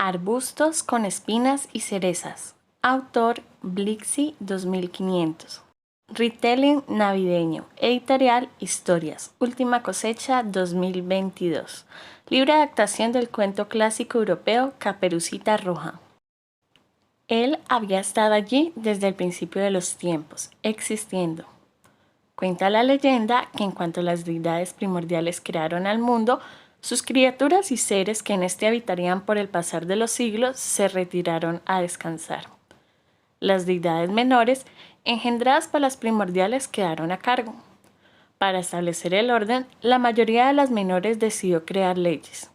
Arbustos con espinas y cerezas. Autor Blixi 2500. Retelling navideño. Editorial Historias. Última cosecha 2022. Libre adaptación del cuento clásico europeo Caperucita Roja. Él había estado allí desde el principio de los tiempos, existiendo. Cuenta la leyenda que en cuanto las deidades primordiales crearon al mundo, sus criaturas y seres que en este habitarían por el pasar de los siglos se retiraron a descansar. Las deidades menores, engendradas por las primordiales, quedaron a cargo. Para establecer el orden, la mayoría de las menores decidió crear leyes,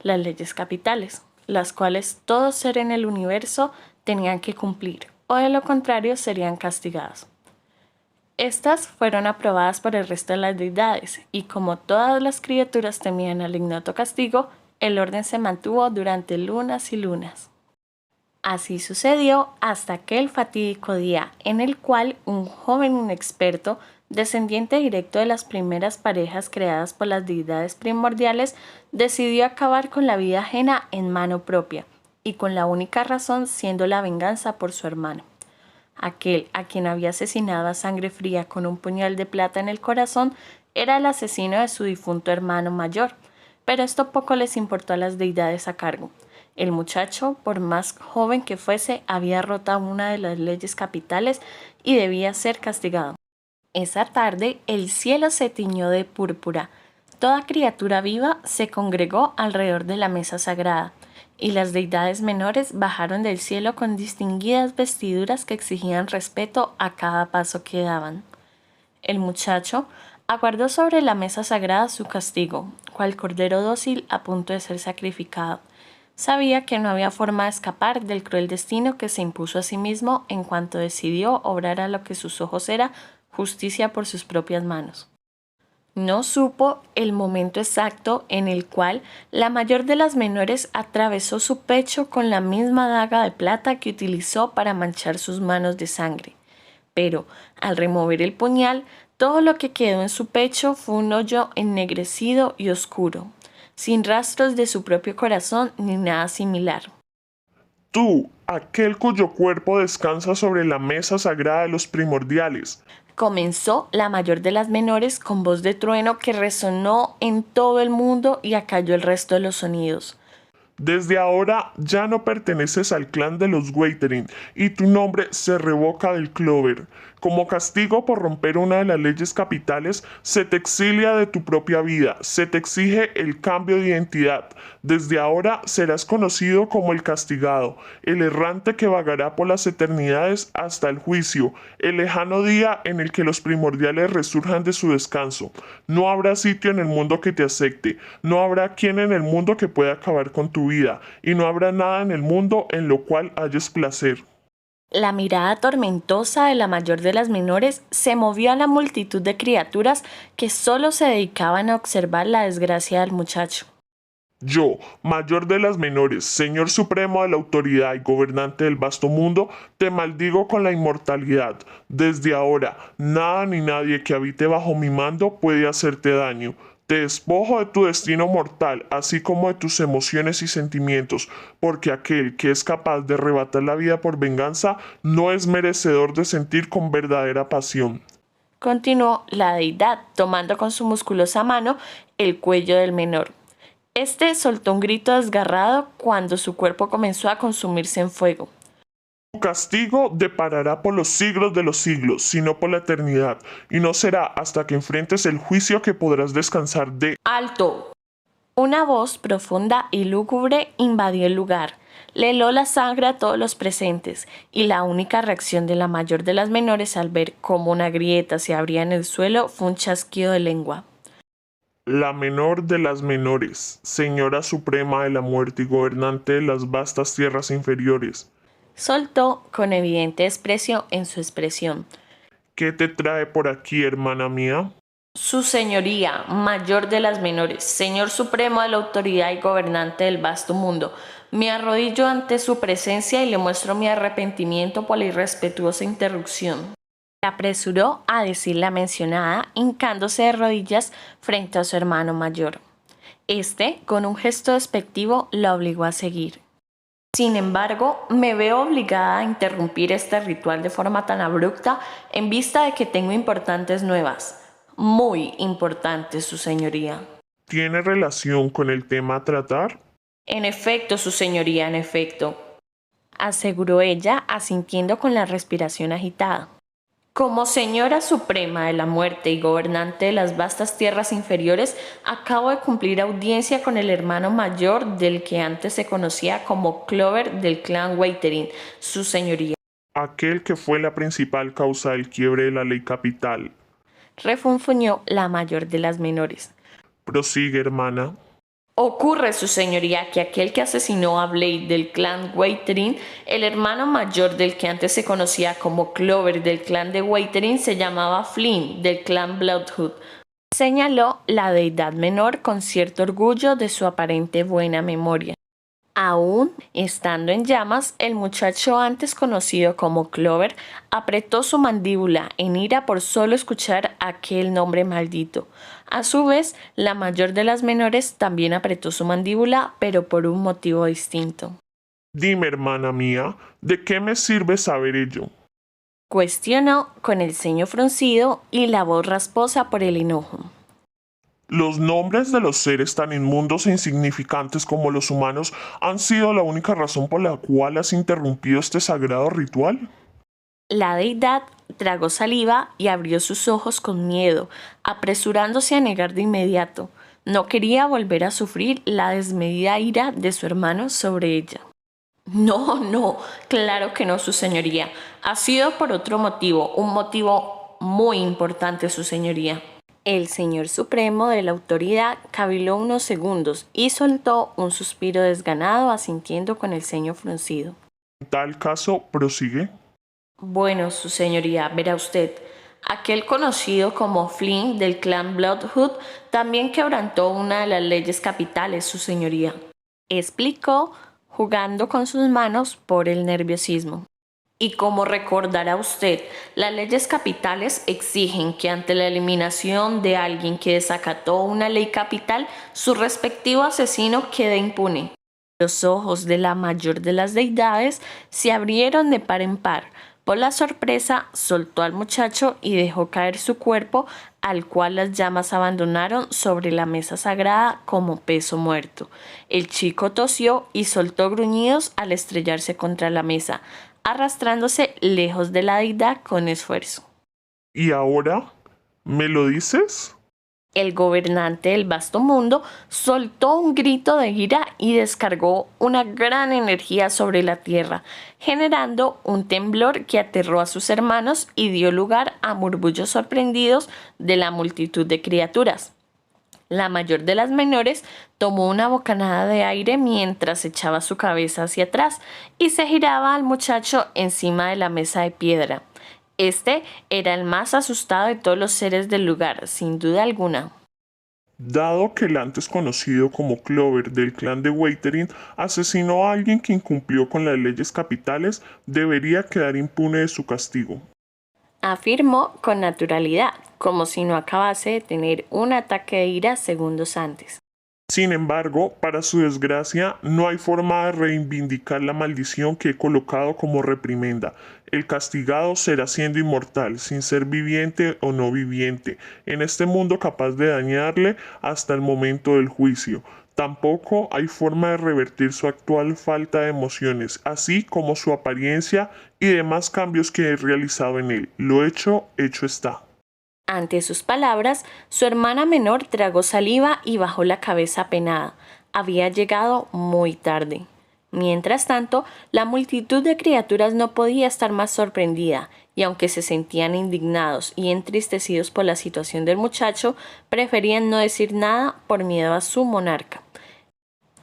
las leyes capitales, las cuales todo ser en el universo tenían que cumplir, o de lo contrario serían castigados. Estas fueron aprobadas por el resto de las deidades, y como todas las criaturas temían al ignoto castigo, el orden se mantuvo durante lunas y lunas. Así sucedió hasta aquel fatídico día en el cual un joven inexperto, descendiente directo de las primeras parejas creadas por las deidades primordiales, decidió acabar con la vida ajena en mano propia, y con la única razón siendo la venganza por su hermano. Aquel a quien había asesinado a sangre fría con un puñal de plata en el corazón era el asesino de su difunto hermano mayor, pero esto poco les importó a las deidades a cargo. El muchacho, por más joven que fuese, había roto una de las leyes capitales y debía ser castigado. Esa tarde el cielo se tiñó de púrpura. Toda criatura viva se congregó alrededor de la mesa sagrada, y las deidades menores bajaron del cielo con distinguidas vestiduras que exigían respeto a cada paso que daban. El muchacho aguardó sobre la mesa sagrada su castigo, cual cordero dócil a punto de ser sacrificado. Sabía que no había forma de escapar del cruel destino que se impuso a sí mismo en cuanto decidió obrar a lo que sus ojos era justicia por sus propias manos. No supo el momento exacto en el cual la mayor de las menores atravesó su pecho con la misma daga de plata que utilizó para manchar sus manos de sangre. Pero, al remover el puñal, todo lo que quedó en su pecho fue un hoyo ennegrecido y oscuro, sin rastros de su propio corazón ni nada similar. Tú, aquel cuyo cuerpo descansa sobre la mesa sagrada de los primordiales, Comenzó la mayor de las menores con voz de trueno que resonó en todo el mundo y acalló el resto de los sonidos. desde ahora ya no perteneces al clan de los Waitering y tu nombre se revoca del Clover. Como castigo por romper una de las leyes capitales, se te exilia de tu propia vida, se te exige el cambio de identidad. Desde ahora serás conocido como el castigado, el errante que vagará por las eternidades hasta el juicio, el lejano día en el que los primordiales resurjan de su descanso. No habrá sitio en el mundo que te acepte, no habrá quien en el mundo que pueda acabar con tu vida, y no habrá nada en el mundo en lo cual halles placer. La mirada tormentosa de la mayor de las menores se movió a la multitud de criaturas que solo se dedicaban a observar la desgracia del muchacho. Yo, mayor de las menores, Señor supremo de la autoridad y gobernante del vasto mundo, te maldigo con la inmortalidad. Desde ahora, nada ni nadie que habite bajo mi mando puede hacerte daño. Te despojo de tu destino mortal, así como de tus emociones y sentimientos, porque aquel que es capaz de arrebatar la vida por venganza no es merecedor de sentir con verdadera pasión. Continuó la deidad, tomando con su musculosa mano el cuello del menor. Este soltó un grito desgarrado cuando su cuerpo comenzó a consumirse en fuego. Tu castigo deparará por los siglos de los siglos, sino por la eternidad, y no será hasta que enfrentes el juicio que podrás descansar de... ¡Alto! Una voz profunda y lúgubre invadió el lugar. Le heló la sangre a todos los presentes, y la única reacción de la mayor de las menores al ver cómo una grieta se abría en el suelo fue un chasquido de lengua. La menor de las menores, Señora Suprema de la Muerte y gobernante de las vastas tierras inferiores. Soltó con evidente desprecio en su expresión. ¿Qué te trae por aquí, hermana mía? Su señoría, mayor de las menores, señor supremo de la autoridad y gobernante del vasto mundo, me arrodillo ante su presencia y le muestro mi arrepentimiento por la irrespetuosa interrupción. Se apresuró a decir la mencionada, hincándose de rodillas frente a su hermano mayor. Este, con un gesto despectivo, la obligó a seguir. Sin embargo, me veo obligada a interrumpir este ritual de forma tan abrupta en vista de que tengo importantes nuevas. Muy importantes, su señoría. ¿Tiene relación con el tema a tratar? En efecto, su señoría, en efecto, aseguró ella, asintiendo con la respiración agitada. Como señora suprema de la muerte y gobernante de las vastas tierras inferiores, acabo de cumplir audiencia con el hermano mayor del que antes se conocía como Clover del clan Waitherin, su señoría. Aquel que fue la principal causa del quiebre de la ley capital. Refunfuñó la mayor de las menores. Prosigue, hermana. Ocurre, su señoría, que aquel que asesinó a Blade del clan Waitherin, el hermano mayor del que antes se conocía como Clover del clan de Waitherin, se llamaba Flynn del clan Bloodhood. Señaló la deidad menor con cierto orgullo de su aparente buena memoria. Aún estando en llamas, el muchacho antes conocido como Clover apretó su mandíbula en ira por solo escuchar aquel nombre maldito. A su vez, la mayor de las menores también apretó su mandíbula, pero por un motivo distinto. Dime, hermana mía, ¿de qué me sirve saber ello? Cuestionó con el ceño fruncido y la voz rasposa por el enojo. Los nombres de los seres tan inmundos e insignificantes como los humanos han sido la única razón por la cual has interrumpido este sagrado ritual. La deidad tragó saliva y abrió sus ojos con miedo, apresurándose a negar de inmediato. No quería volver a sufrir la desmedida ira de su hermano sobre ella. No, claro que no, su señoría. Ha sido por otro motivo, un motivo muy importante, su señoría. El señor supremo de la autoridad caviló unos segundos y soltó un suspiro desganado, asintiendo con el ceño fruncido. En tal caso, prosigue. Bueno, su señoría, verá usted, aquel conocido como Flynn del clan Bloodhood también quebrantó una de las leyes capitales, su señoría. Explicó, jugando con sus manos por el nerviosismo. Y como recordará usted, las leyes capitales exigen que ante la eliminación de alguien que desacató una ley capital, su respectivo asesino quede impune. Los ojos de la mayor de las deidades se abrieron de par en par. Por la sorpresa, soltó al muchacho y dejó caer su cuerpo, al cual las llamas abandonaron sobre la mesa sagrada como peso muerto. El chico tosió y soltó gruñidos al estrellarse contra la mesa, arrastrándose lejos de la deidad con esfuerzo. ¿Y ahora? ¿Me lo dices? El gobernante del vasto mundo soltó un grito de ira y descargó una gran energía sobre la tierra, generando un temblor que aterró a sus hermanos y dio lugar a murmullos sorprendidos de la multitud de criaturas. La mayor de las menores tomó una bocanada de aire mientras echaba su cabeza hacia atrás y se giraba al muchacho encima de la mesa de piedra. Este era el más asustado de todos los seres del lugar, sin duda alguna. Dado que el antes conocido como Clover del clan de Waitherin asesinó a alguien que incumplió con las leyes capitales, debería quedar impune de su castigo. Afirmó con naturalidad, como si no acabase de tener un ataque de ira segundos antes. Sin embargo, para su desgracia, no hay forma de reivindicar la maldición que he colocado como reprimenda. El castigado será siendo inmortal, sin ser viviente o no viviente, en este mundo capaz de dañarle hasta el momento del juicio. Tampoco hay forma de revertir su actual falta de emociones, así como su apariencia y demás cambios que he realizado en él. Lo hecho está. Ante sus palabras, su hermana menor tragó saliva y bajó la cabeza apenada. Había llegado muy tarde. Mientras tanto, la multitud de criaturas no podía estar más sorprendida, y aunque se sentían indignados y entristecidos por la situación del muchacho, preferían no decir nada por miedo a su monarca.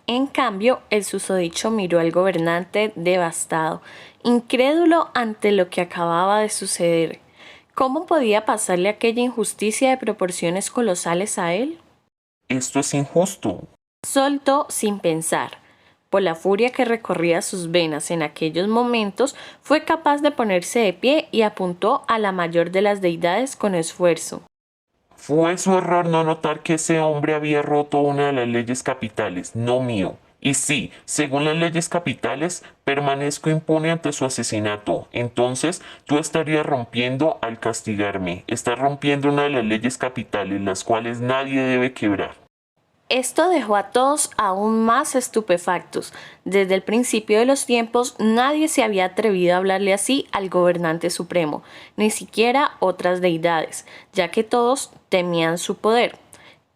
En cambio, el susodicho miró al gobernante devastado, incrédulo ante lo que acababa de suceder. ¿Cómo podía pasarle aquella injusticia de proporciones colosales a él? Esto es injusto. Soltó sin pensar. Por la furia que recorría sus venas en aquellos momentos, fue capaz de ponerse de pie y apuntó a la mayor de las deidades con esfuerzo. Fue su error no notar que ese hombre había roto una de las leyes capitales, no mío, Y sí, según las leyes capitales, permanezco impune ante su asesinato. Entonces, tú estarías rompiendo al castigarme. Estás rompiendo una de las leyes capitales, las cuales nadie debe quebrar. Esto dejó a todos aún más estupefactos. Desde el principio de los tiempos nadie se había atrevido a hablarle así al gobernante supremo, ni siquiera otras deidades, ya que todos temían su poder.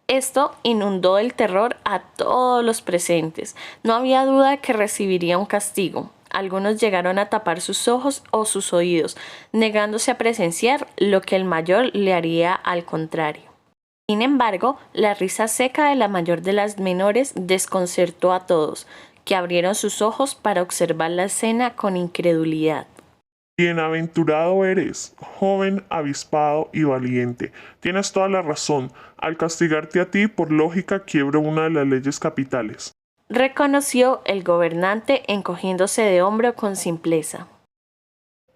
Esto inundó el terror a todos los presentes. No había duda de que recibiría un castigo. Algunos llegaron a tapar sus ojos o sus oídos, negándose a presenciar lo que el mayor le haría al contrario. Sin embargo, la risa seca de la mayor de las menores desconcertó a todos, que abrieron sus ojos para observar la escena con incredulidad. Bienaventurado eres, joven, avispado y valiente. Tienes toda la razón. Al castigarte a ti, por lógica, quiebro una de las leyes capitales. Reconoció el gobernante encogiéndose de hombro con simpleza.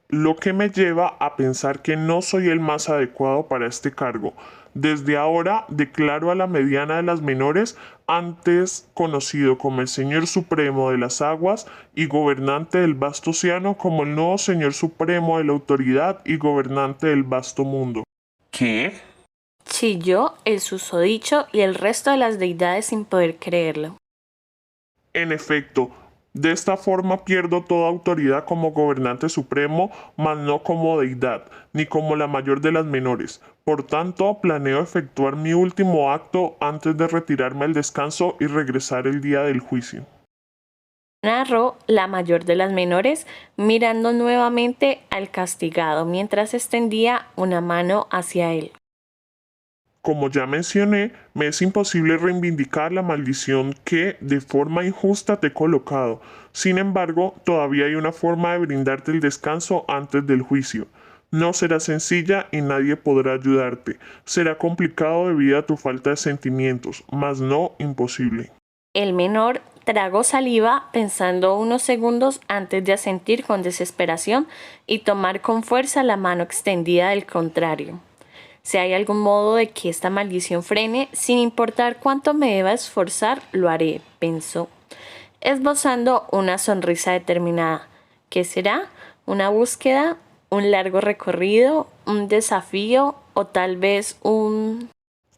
Lo que me lleva a pensar que no soy el más adecuado para este cargo. Desde ahora declaro a la mediana de las menores, antes conocido como el Señor Supremo de las Aguas y gobernante del vasto océano, como el nuevo Señor Supremo de la Autoridad y gobernante del vasto mundo. ¿Qué? Chilló el susodicho y el resto de las deidades sin poder creerlo. En efecto, de esta forma pierdo toda autoridad como gobernante supremo, mas no como deidad, ni como la mayor de las menores. Por tanto, planeo efectuar mi último acto antes de retirarme al descanso y regresar el día del juicio. Narró la mayor de las menores, mirando nuevamente al castigado mientras extendía una mano hacia él. Como ya mencioné, me es imposible reivindicar la maldición que de forma injusta te he colocado. Sin embargo, todavía hay una forma de brindarte el descanso antes del juicio. No será sencilla y nadie podrá ayudarte. Será complicado debido a tu falta de sentimientos, mas no imposible. El menor tragó saliva pensando unos segundos antes de asentir con desesperación y tomar con fuerza la mano extendida del contrario. Si hay algún modo de que esta maldición frene, sin importar cuánto me deba esforzar, lo haré, pensó, esbozando una sonrisa determinada. ¿Qué será? ¿Una búsqueda? ¿Un largo recorrido? ¿Un desafío? ¿O tal vez un...?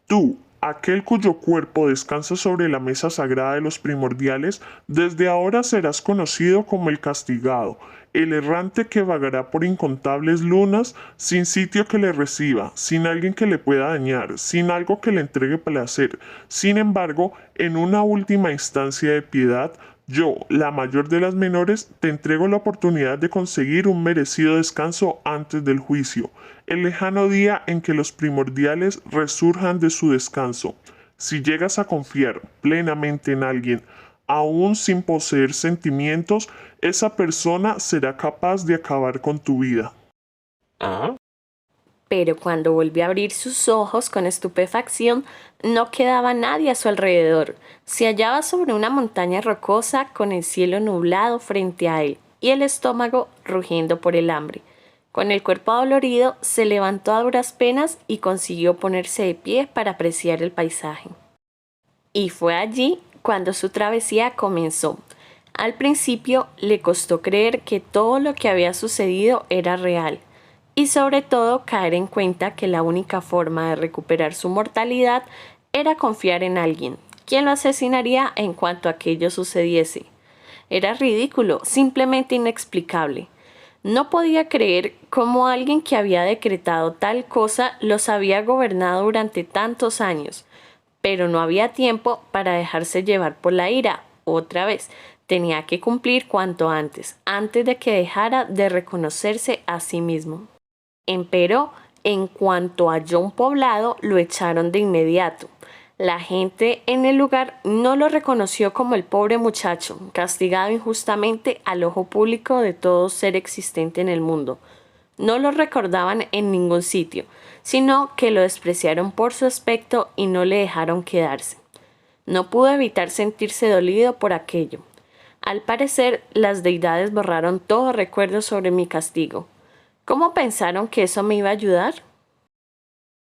Tú, aquel cuyo cuerpo descansa sobre la mesa sagrada de los primordiales, desde ahora serás conocido como el castigado, el errante que vagará por incontables lunas, sin sitio que le reciba, sin alguien que le pueda dañar, sin algo que le entregue placer. Sin embargo, en una última instancia de piedad, yo, la mayor de las menores, te entrego la oportunidad de conseguir un merecido descanso antes del juicio, el lejano día en que los primordiales resurjan de su descanso. Si llegas a confiar plenamente en alguien, aún sin poseer sentimientos, esa persona será capaz de acabar con tu vida. ¿Ah? Pero cuando volvió a abrir sus ojos con estupefacción, no quedaba nadie a su alrededor. Se hallaba sobre una montaña rocosa con el cielo nublado frente a él y el estómago rugiendo por el hambre. Con el cuerpo adolorido, se levantó a duras penas y consiguió ponerse de pie para apreciar el paisaje. Y fue allí cuando su travesía comenzó. Al principio le costó creer que todo lo que había sucedido era real, y sobre todo caer en cuenta que la única forma de recuperar su mortalidad era confiar en alguien, quien lo asesinaría en cuanto aquello sucediese. Era ridículo, simplemente inexplicable. No podía creer cómo alguien que había decretado tal cosa los había gobernado durante tantos años, pero no había tiempo para dejarse llevar por la ira. Otra vez, tenía que cumplir cuanto antes de que dejara de reconocerse a sí mismo. Empero, en cuanto halló un poblado, lo echaron de inmediato. La gente en el lugar no lo reconoció como el pobre muchacho, castigado injustamente al ojo público de todo ser existente en el mundo. No lo recordaban en ningún sitio, sino que lo despreciaron por su aspecto y no le dejaron quedarse. No pudo evitar sentirse dolido por aquello. Al parecer, las deidades borraron todo recuerdo sobre mi castigo. ¿Cómo pensaron que eso me iba a ayudar?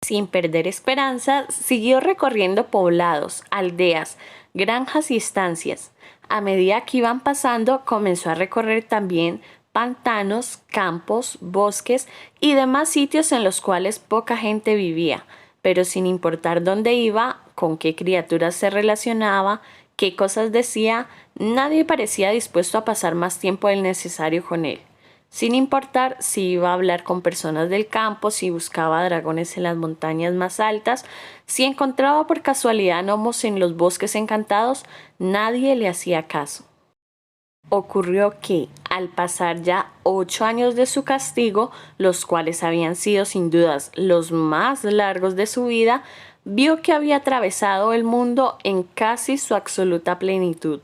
Sin perder esperanza, siguió recorriendo poblados, aldeas, granjas y estancias, A medida que iban pasando, comenzó a recorrer también pantanos, campos, bosques y demás sitios en los cuales poca gente vivía, pero sin importar dónde iba, con qué criaturas se relacionaba, qué cosas decía, nadie parecía dispuesto a pasar más tiempo del necesario con él. Sin importar si iba a hablar con personas del campo, si buscaba dragones en las montañas más altas, si encontraba por casualidad gnomos en los bosques encantados, nadie le hacía caso. Ocurrió que, al pasar ya 8 años de su castigo, los cuales habían sido sin dudas los más largos de su vida, vio que había atravesado el mundo en casi su absoluta plenitud.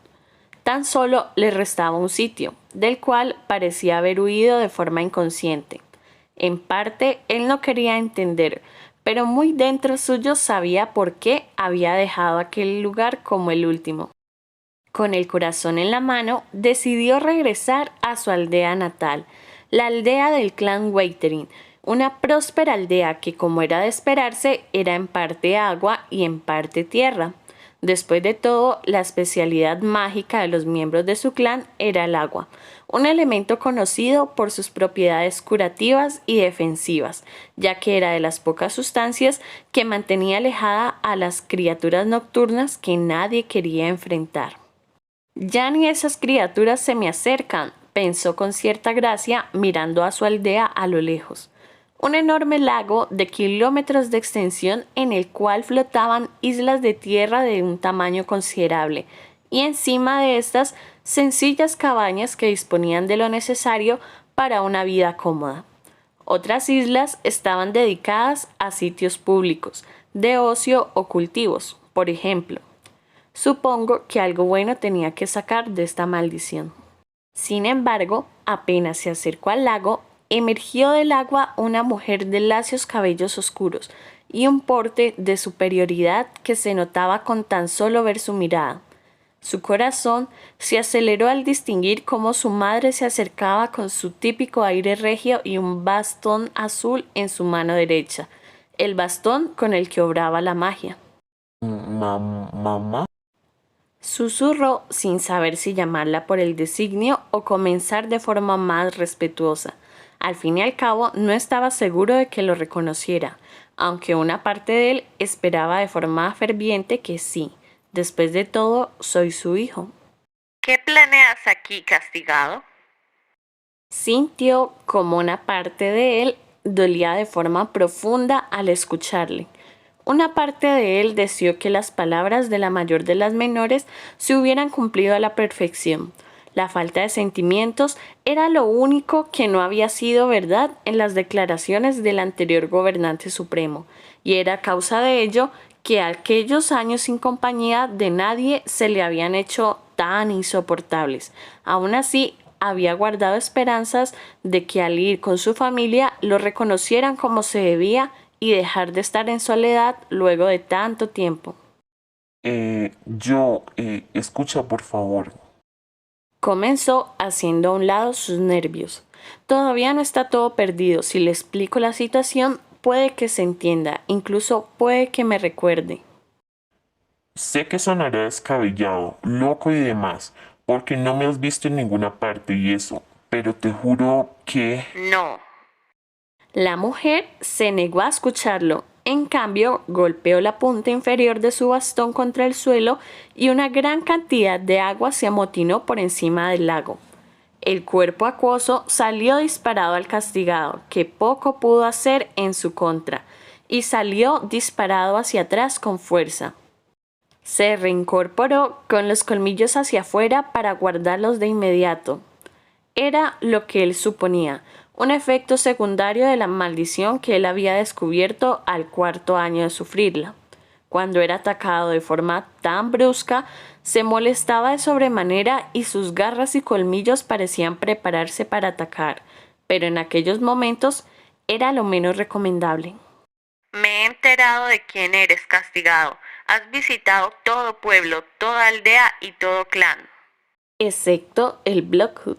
Tan solo le restaba un sitio, del cual parecía haber huido de forma inconsciente. En parte, él no quería entender, pero muy dentro suyo sabía por qué había dejado aquel lugar como el último. Con el corazón en la mano, decidió regresar a su aldea natal, la aldea del clan Waytering, una próspera aldea que, como era de esperarse, era en parte agua y en parte tierra. Después de todo, la especialidad mágica de los miembros de su clan era el agua, un elemento conocido por sus propiedades curativas y defensivas, ya que era de las pocas sustancias que mantenía alejada a las criaturas nocturnas que nadie quería enfrentar. Ya ni esas criaturas se me acercan, pensó con cierta gracia mirando a su aldea a lo lejos. Un enorme lago de kilómetros de extensión en el cual flotaban islas de tierra de un tamaño considerable, y encima de estas sencillas cabañas que disponían de lo necesario para una vida cómoda. Otras islas estaban dedicadas a sitios públicos, de ocio o cultivos, por ejemplo. Supongo que algo bueno tenía que sacar de esta maldición. Sin embargo, apenas se acercó al lago, emergió del agua una mujer de lacios cabellos oscuros y un porte de superioridad que se notaba con tan solo ver su mirada. Su corazón se aceleró al distinguir cómo su madre se acercaba con su típico aire regio y un bastón azul en su mano derecha, el bastón con el que obraba la magia. ¿Mamá? Susurró sin saber si llamarla por el designio o comenzar de forma más respetuosa. Al fin y al cabo, no estaba seguro de que lo reconociera, aunque una parte de él esperaba de forma ferviente que sí. Después de todo, soy su hijo. ¿Qué planeas aquí, castigado? Sintió como una parte de él dolía de forma profunda al escucharle. Una parte de él deseó que las palabras de la mayor de las menores se hubieran cumplido a la perfección. La falta de sentimientos era lo único que no había sido verdad en las declaraciones del anterior gobernante supremo, y era causa de ello que aquellos años sin compañía de nadie se le habían hecho tan insoportables. Aún así, había guardado esperanzas de que al ir con su familia lo reconocieran como se debía y dejar de estar en soledad luego de tanto tiempo. Escucha por favor. Comenzó haciendo a un lado sus nervios. Todavía no está todo perdido. Si le explico la situación, puede que se entienda, incluso puede que me recuerde. Sé que sonará descabellado, loco y demás, porque no me has visto en ninguna parte y eso, pero te juro que... No. La mujer se negó a escucharlo. En cambio, golpeó la punta inferior de su bastón contra el suelo y una gran cantidad de agua se amotinó por encima del lago. El cuerpo acuoso salió disparado al castigado, que poco pudo hacer en su contra, y salió disparado hacia atrás con fuerza. Se reincorporó con los colmillos hacia afuera para guardarlos de inmediato. Era lo que él suponía, un efecto secundario de la maldición que él había descubierto al 4º año de sufrirla. Cuando era atacado de forma tan brusca, se molestaba de sobremanera y sus garras y colmillos parecían prepararse para atacar, pero en aquellos momentos era lo menos recomendable. Me he enterado de quién eres, castigado. Has visitado todo pueblo, toda aldea y todo clan. Excepto el Bloodhood.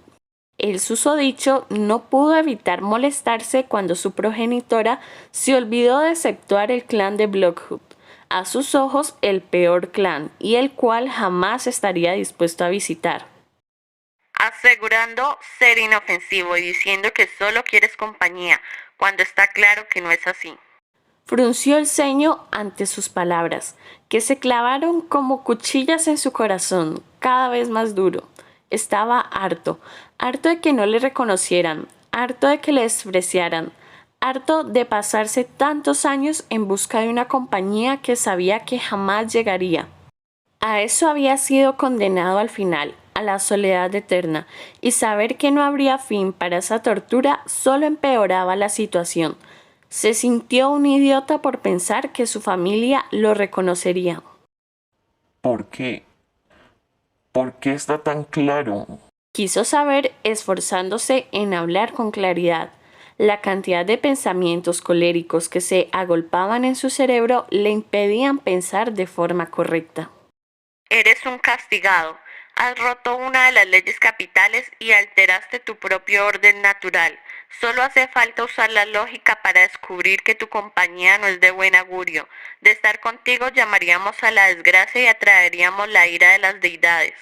El susodicho no pudo evitar molestarse cuando su progenitora se olvidó de exceptuar el clan de Bloodhood. a sus ojos el peor clan y el cual jamás estaría dispuesto a visitar. Asegurando ser inofensivo y diciendo que solo quieres compañía, cuando está claro que no es así. Frunció el ceño ante sus palabras, que se clavaron como cuchillas en su corazón, cada vez más duro. Estaba harto, harto de que no le reconocieran, harto de que le despreciaran, harto de pasarse tantos años en busca de una compañía que sabía que jamás llegaría. A eso había sido condenado al final, a la soledad eterna, y saber que no habría fin para esa tortura solo empeoraba la situación. Se sintió un idiota por pensar que su familia lo reconocería. ¿Por qué? ¿Por qué está tan claro? Quiso saber, esforzándose en hablar con claridad. La cantidad de pensamientos coléricos que se agolpaban en su cerebro le impedían pensar de forma correcta. Eres un castigado. Has roto una de las leyes capitales y alteraste tu propio orden natural. Solo hace falta usar la lógica para descubrir que tu compañía no es de buen augurio. De estar contigo llamaríamos a la desgracia y atraeríamos la ira de las deidades.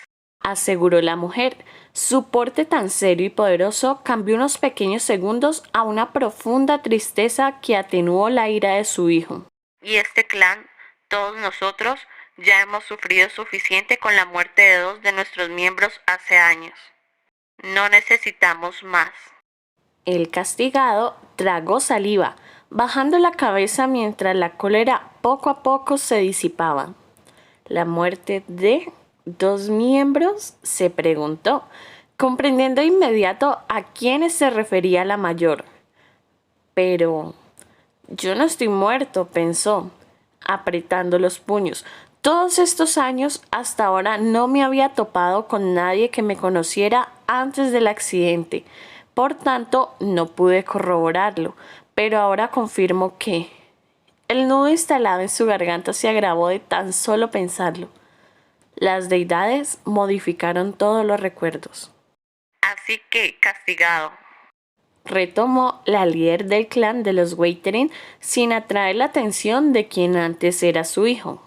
Aseguró la mujer. Su porte tan serio y poderoso cambió unos pequeños segundos a una profunda tristeza que atenuó la ira de su hijo. Y este clan, todos nosotros, ya hemos sufrido suficiente con la muerte de 2 de nuestros miembros hace años. No necesitamos más. El castigado tragó saliva, bajando la cabeza mientras la cólera poco a poco se disipaba. ¿La muerte de 2 miembros?, se preguntó, comprendiendo de inmediato a quiénes se refería la mayor. Pero yo no estoy muerto, pensó, apretando los puños. Todos estos años hasta ahora no me había topado con nadie que me conociera antes del accidente. Por tanto, no pude corroborarlo, pero ahora confirmo que... El nudo instalado en su garganta se agravó de tan solo pensarlo. Las deidades modificaron todos los recuerdos. Así que, castigado. Retomó la líder del clan de los Weyterin sin atraer la atención de quien antes era su hijo.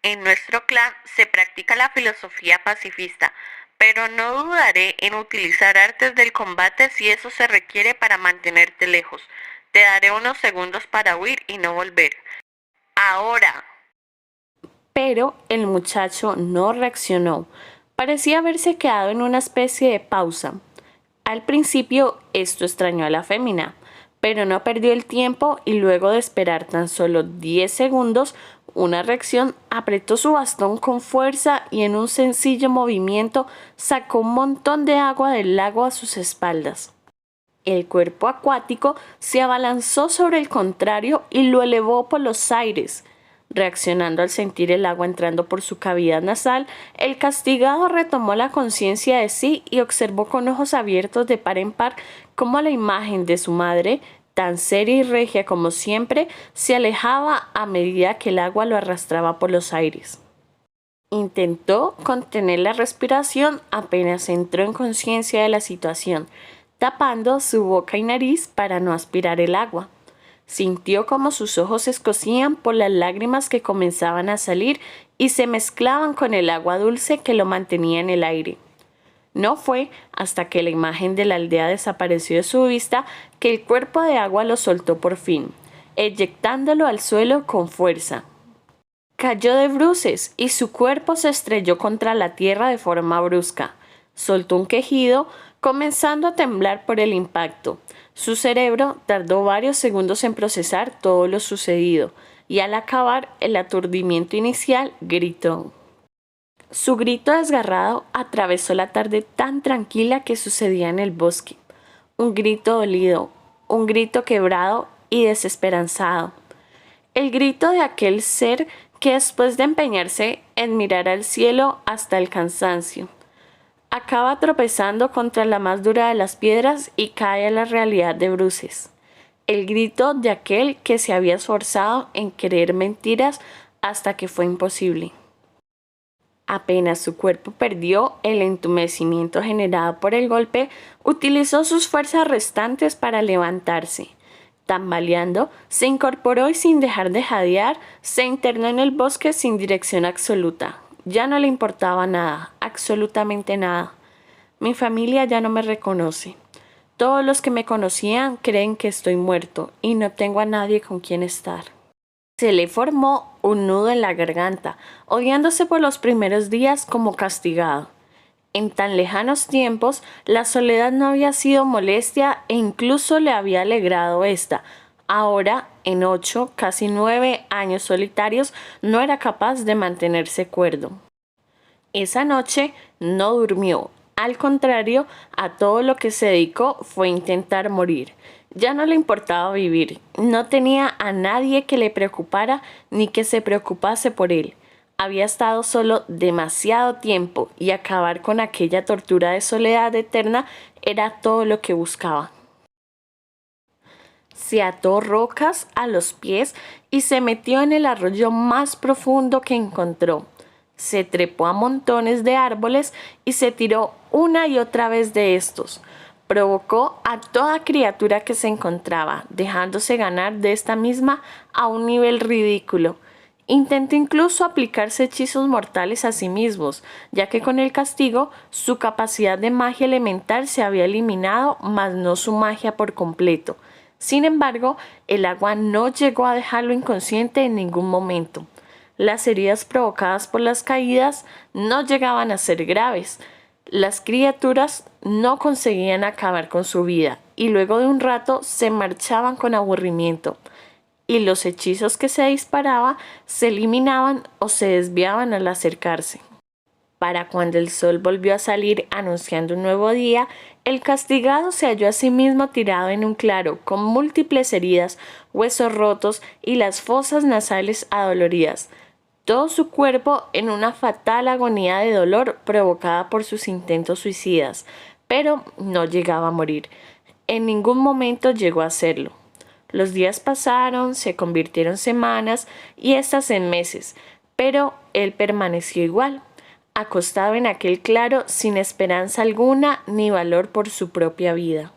En nuestro clan se practica la filosofía pacifista, pero no dudaré en utilizar artes del combate si eso se requiere para mantenerte lejos. Te daré unos segundos para huir y no volver. Ahora. Pero el muchacho no reaccionó. Parecía haberse quedado en una especie de pausa. Al principio esto extrañó a la fémina, pero no perdió el tiempo y luego de esperar tan solo 10 segundos, una reacción, apretó su bastón con fuerza y en un sencillo movimiento sacó un montón de agua del lago a sus espaldas. El cuerpo acuático se abalanzó sobre el contrario y lo elevó por los aires. Reaccionando al sentir el agua entrando por su cavidad nasal, el castigado retomó la conciencia de sí y observó con ojos abiertos de par en par cómo la imagen de su madre, tan seria y regia como siempre, se alejaba a medida que el agua lo arrastraba por los aires. Intentó contener la respiración apenas entró en conciencia de la situación, tapando su boca y nariz para no aspirar el agua. Sintió como sus ojos se escocían por las lágrimas que comenzaban a salir y se mezclaban con el agua dulce que lo mantenía en el aire. No fue hasta que la imagen de la aldea desapareció de su vista que el cuerpo de agua lo soltó por fin, eyectándolo al suelo con fuerza. Cayó de bruces y su cuerpo se estrelló contra la tierra de forma brusca. Soltó un quejido, comenzando a temblar por el impacto. Su cerebro tardó varios segundos en procesar todo lo sucedido y al acabar el aturdimiento inicial gritó. Su grito desgarrado atravesó la tarde tan tranquila que sucedía en el bosque. Un grito dolido, un grito quebrado y desesperanzado. El grito de aquel ser que después de empeñarse en mirar al cielo hasta el cansancio, acaba tropezando contra la más dura de las piedras y cae a la realidad de bruces. El grito de aquel que se había esforzado en creer mentiras hasta que fue imposible. Apenas su cuerpo perdió el entumecimiento generado por el golpe, utilizó sus fuerzas restantes para levantarse. Tambaleando, se incorporó y sin dejar de jadear, se internó en el bosque sin dirección absoluta. Ya no le importaba nada, absolutamente nada. Mi familia ya no me reconoce. Todos los que me conocían creen que estoy muerto y no tengo a nadie con quien estar. Se le formó un nudo en la garganta, odiándose por los primeros días como castigado. En tan lejanos tiempos, la soledad no había sido molestia e incluso le había alegrado esta. Ahora, en 8, casi 9 años solitarios, no era capaz de mantenerse cuerdo. Esa noche no durmió. Al contrario, a todo lo que se dedicó fue intentar morir. Ya no le importaba vivir. No tenía a nadie que le preocupara ni que se preocupase por él. Había estado solo demasiado tiempo y acabar con aquella tortura de soledad eterna era todo lo que buscaba. Se ató rocas a los pies y se metió en el arroyo más profundo que encontró. Se trepó a montones de árboles y se tiró una y otra vez de estos. Provocó a toda criatura que se encontraba, dejándose ganar de esta misma a un nivel ridículo. Intentó incluso aplicarse hechizos mortales a sí mismos, ya que con el castigo su capacidad de magia elemental se había eliminado, mas no su magia por completo. Sin embargo, el agua no llegó a dejarlo inconsciente en ningún momento. Las heridas provocadas por las caídas no llegaban a ser graves. Las criaturas no conseguían acabar con su vida y luego de un rato se marchaban con aburrimiento. Y los hechizos que se disparaba se eliminaban o se desviaban al acercarse. Para cuando el sol volvió a salir anunciando un nuevo día, el castigado se halló a sí mismo tirado en un claro, con múltiples heridas, huesos rotos y las fosas nasales adoloridas. Todo su cuerpo en una fatal agonía de dolor provocada por sus intentos suicidas, pero no llegaba a morir. En ningún momento llegó a hacerlo. Los días pasaron, se convirtieron semanas y éstas en meses, pero él permaneció igual, acostado en aquel claro sin esperanza alguna ni valor por su propia vida.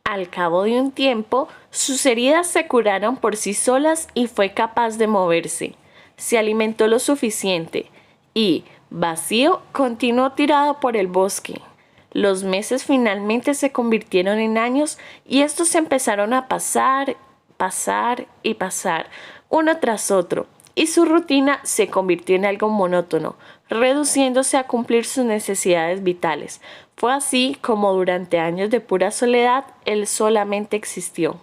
Al cabo de un tiempo, sus heridas se curaron por sí solas y fue capaz de moverse. Se alimentó lo suficiente y, vacío, continuó tirado por el bosque. Los meses finalmente se convirtieron en años y estos empezaron a pasar, uno tras otro, y su rutina se convirtió en algo monótono, reduciéndose a cumplir sus necesidades vitales. Fue así como durante años de pura soledad él solamente existió.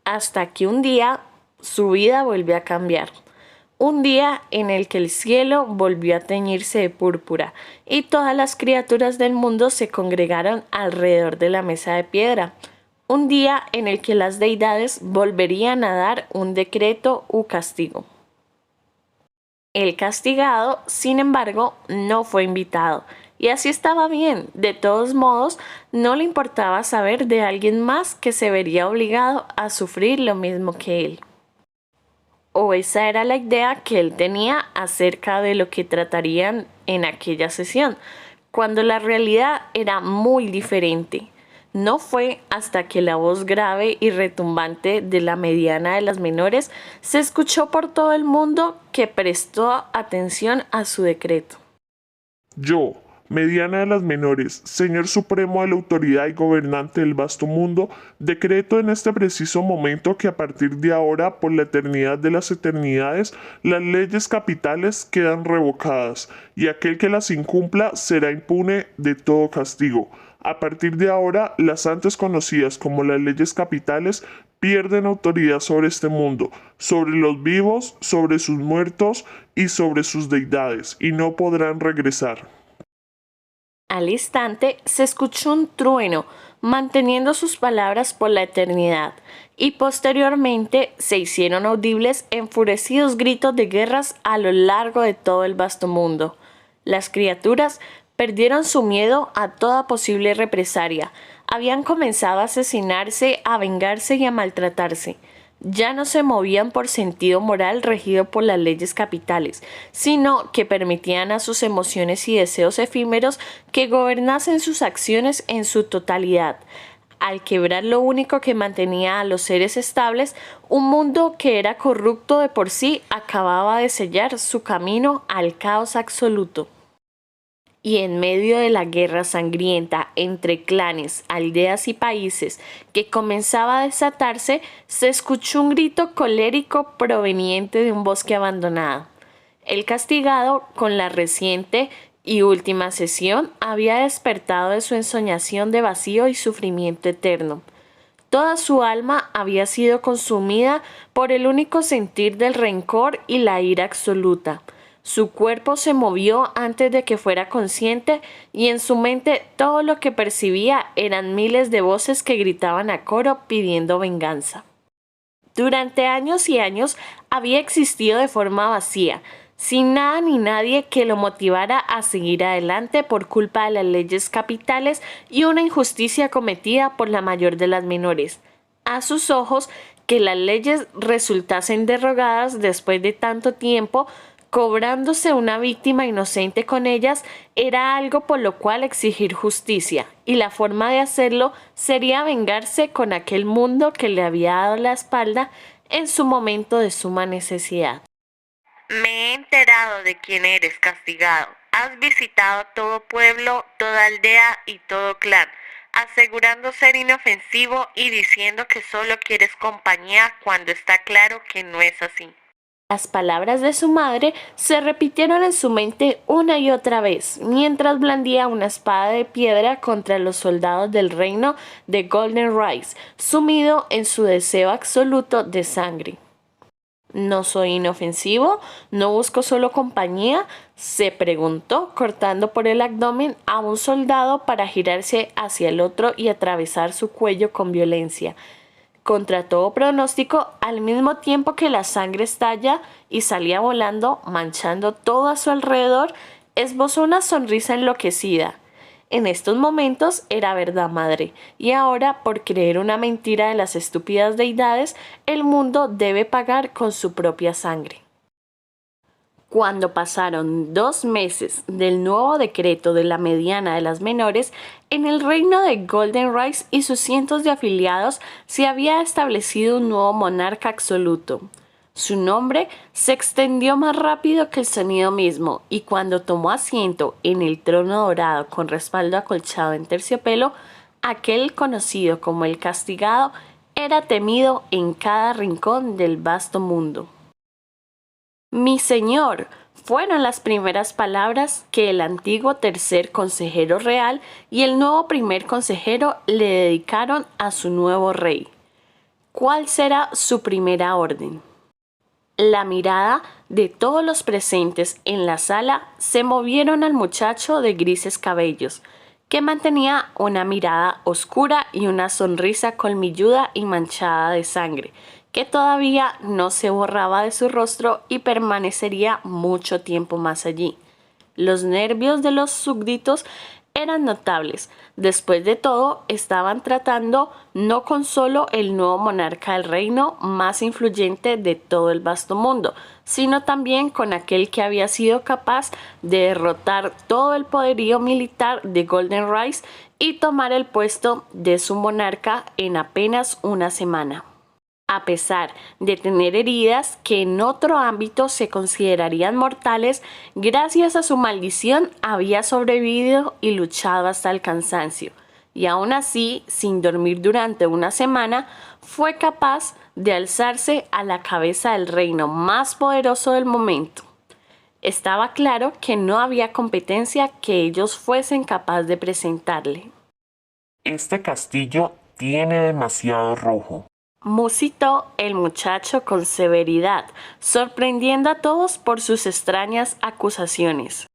Hasta que un día su vida volvió a cambiar. Un día en el que el cielo volvió a teñirse de púrpura y todas las criaturas del mundo se congregaron alrededor de la mesa de piedra. Un día en el que las deidades volverían a dar un decreto u castigo. El castigado, sin embargo, no fue invitado, y así estaba bien. De todos modos, no le importaba saber de alguien más que se vería obligado a sufrir lo mismo que él. O esa era la idea que él tenía acerca de lo que tratarían en aquella sesión, cuando la realidad era muy diferente. No fue hasta que la voz grave y retumbante de la mediana de las menores se escuchó por todo el mundo que prestó atención a su decreto. Yo, mediana de las menores, Señor Supremo de la autoridad y gobernante del vasto mundo, decreto en este preciso momento que a partir de ahora, por la eternidad de las eternidades, las leyes capitales quedan revocadas, y aquel que las incumpla será impune de todo castigo. A partir de ahora, las antes conocidas como las leyes capitales pierden autoridad sobre este mundo, sobre los vivos, sobre sus muertos y sobre sus deidades, y no podrán regresar. Al instante se escuchó un trueno, manteniendo sus palabras por la eternidad, y posteriormente se hicieron audibles enfurecidos gritos de guerras a lo largo de todo el vasto mundo. Las criaturas perdieron su miedo a toda posible represalia, habían comenzado a asesinarse, a vengarse y a maltratarse. Ya no se movían por sentido moral regido por las leyes capitales, sino que permitían a sus emociones y deseos efímeros que gobernasen sus acciones en su totalidad. Al quebrar lo único que mantenía a los seres estables, un mundo que era corrupto de por sí acababa de sellar su camino al caos absoluto. Y en medio de la guerra sangrienta entre clanes, aldeas y países que comenzaba a desatarse, se escuchó un grito colérico proveniente de un bosque abandonado. El castigado, con la reciente y última sesión, había despertado de su ensoñación de vacío y sufrimiento eterno. Toda su alma había sido consumida por el único sentir del rencor y la ira absoluta. Su cuerpo se movió antes de que fuera consciente y en su mente todo lo que percibía eran miles de voces que gritaban a coro pidiendo venganza. Durante años y años había existido de forma vacía, sin nada ni nadie que lo motivara a seguir adelante por culpa de las leyes capitales y una injusticia cometida por la mayor de las menores. A sus ojos, que las leyes resultasen derogadas después de tanto tiempo, cobrándose una víctima inocente con ellas, era algo por lo cual exigir justicia, y la forma de hacerlo sería vengarse con aquel mundo que le había dado la espalda en su momento de suma necesidad. Me he enterado de quién eres, castigado. Has visitado todo pueblo, toda aldea y todo clan, asegurando ser inofensivo y diciendo que solo quieres compañía cuando está claro que no es así. Las palabras de su madre se repitieron en su mente una y otra vez, mientras blandía una espada de piedra contra los soldados del reino de Golden Rise, sumido en su deseo absoluto de sangre. ¿No soy inofensivo? ¿No busco solo compañía?, se preguntó, cortando por el abdomen a un soldado para girarse hacia el otro y atravesar su cuello con violencia. Contra todo pronóstico, al mismo tiempo que la sangre estalla y salía volando, manchando todo a su alrededor, esbozó una sonrisa enloquecida. En estos momentos era verdad, madre, y ahora, por creer una mentira de las estúpidas deidades, el mundo debe pagar con su propia sangre. Cuando pasaron 2 meses del nuevo decreto de la mediana de las menores, en el reino de Golden Rise y sus cientos de afiliados se había establecido un nuevo monarca absoluto. Su nombre se extendió más rápido que el sonido mismo, y cuando tomó asiento en el trono dorado con respaldo acolchado en terciopelo, aquel conocido como el castigado era temido en cada rincón del vasto mundo. «Mi señor», fueron las primeras palabras que el antiguo tercer consejero real y el nuevo primer consejero le dedicaron a su nuevo rey. ¿Cuál será su primera orden? La mirada de todos los presentes en la sala se movieron al muchacho de grises cabellos, que mantenía una mirada oscura y una sonrisa colmilluda y manchada de sangre, que todavía no se borraba de su rostro y permanecería mucho tiempo más allí. Los nervios de los súbditos eran notables. Después de todo, estaban tratando no con solo el nuevo monarca del reino más influyente de todo el vasto mundo, sino también con aquel que había sido capaz de derrotar todo el poderío militar de Golden Rise y tomar el puesto de su monarca en apenas una semana. A pesar de tener heridas que en otro ámbito se considerarían mortales, gracias a su maldición había sobrevivido y luchado hasta el cansancio, y aún así, sin dormir durante una semana, fue capaz de alzarse a la cabeza del reino más poderoso del momento. Estaba claro que no había competencia que ellos fuesen capaces de presentarle. Este castillo tiene demasiado rojo, musitó el muchacho con severidad, sorprendiendo a todos por sus extrañas acusaciones.